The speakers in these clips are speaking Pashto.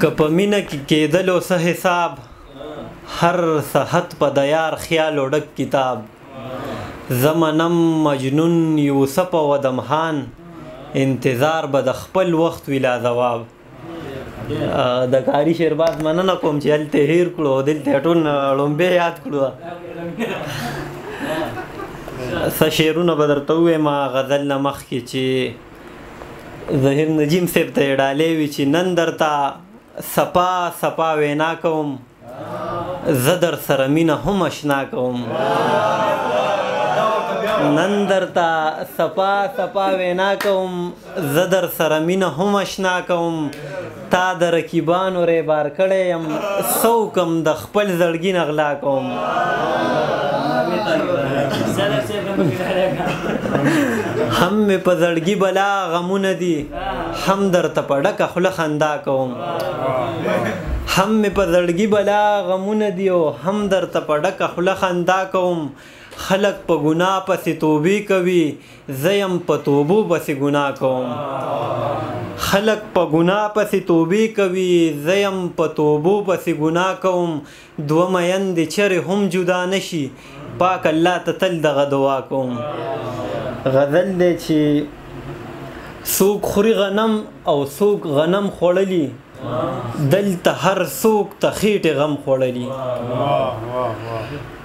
که په مینه کې کېدلو څه حساب هر صحت په د یار خیال ډک کتاب زمنم مجنون یوسف او ادمخان انتظار به د خپل وخت وی لا ځواب د کاری شیرباز مننه کوم چې هلته هیر کړو دلته ټول لومبې یاد کړو څه شعرونه به درته ووایم غزل نه مخکې چې ظهیر نجیم صاحب ته یې ډالۍ وي چې نن درته صفا صفا وینا کوم زه در سره مینه هم اشنا کوم نن درته صفا صفا وینا کوم زه در سره مینه هم اشنا کوم تا د رقیبانو ریبار کړی یم څه وکړم د خپل زړګي نه غلا کوم هم مې په زړګي بلا غمونه دي هم درته په ډکه خوله خندا کوم هم مې په زړګي بلا غمونه دي او هم درته په ډکه خوله خندا کوم خلق په ګناه پسې توبې کوي زه یم په توبو پسې ګناه کوم خلق په ګناه پسې توبې کوي زه یم په توبو پسې ګناه کوم دوه میندې چرې هم جدا نشي پاک الله ته تل دغه دعا کوم غزل دی چې څوک خوري غنم او څوک غنم خوړلی دلته هر څوک ته خېټې غم خوړلی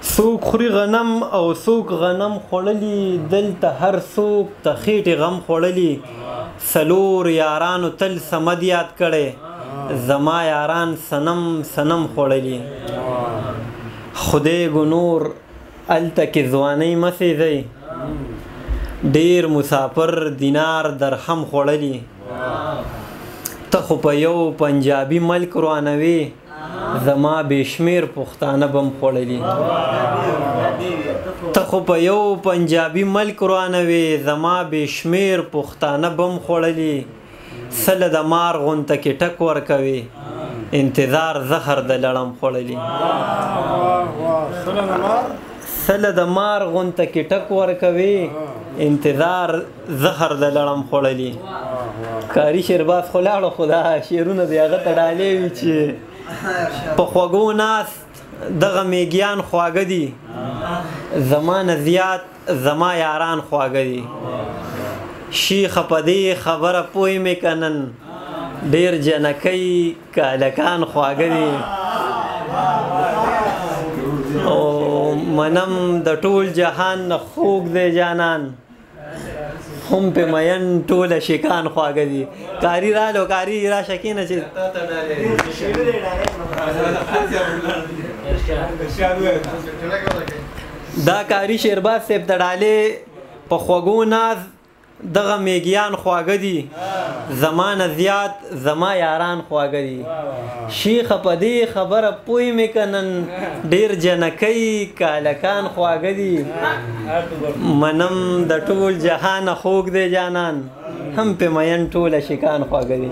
څوک خوري غنم او څوک غنم خوړلی دلته هر څوک ته خېټې غم خوړلی څلور یارانو تل صمد یاد کړی زما یاران صنم صنم خوړلی خدای ګنور الته کې ځوانۍ مسیځئ ډیر مسافر دینار درهم خوړلی ته خو په یو پنجابي ملک روانوي زما بېشمیر پښتانه بم خوړلی ته خو په یو پنجابي ملک روانوي زما بېشمیر پښتانه بم خوړلی سله د مار غونته کې ټک ورکوي انتظار زهر د لړم خوړلی سله د مار غونته کې ټک ورکوي انتظار زهر د لړم خوړلی کاری شیرباز خو لاړو خو دا شعرونه د هغه ته ډالۍ وي چې په خوږو ناست دغه میږیان خواږه دي زما نه زیات زما یاران خواږه دي شیخه په دې خبره پوه مې که نن ډېر جنکۍ کالکان خواږه دي او منم د ټول جهان نه خوږ دی جانان هم په مین ټوله شیکان خواږه دي کاری رالو کاری راشه کېنه چې دا کاری شیرباز صاحب د ډالۍ په خوږو ناز دغه میږیان خواږه دي زما نه زیات زما یاران خواږه دي شیخه په دې خبره پوه مې که نن ډېر جنکۍ کالکان خواږه دي منم د ټول جهانه خوږ دی جانان هم په مین ټوله شیکان خواږه دي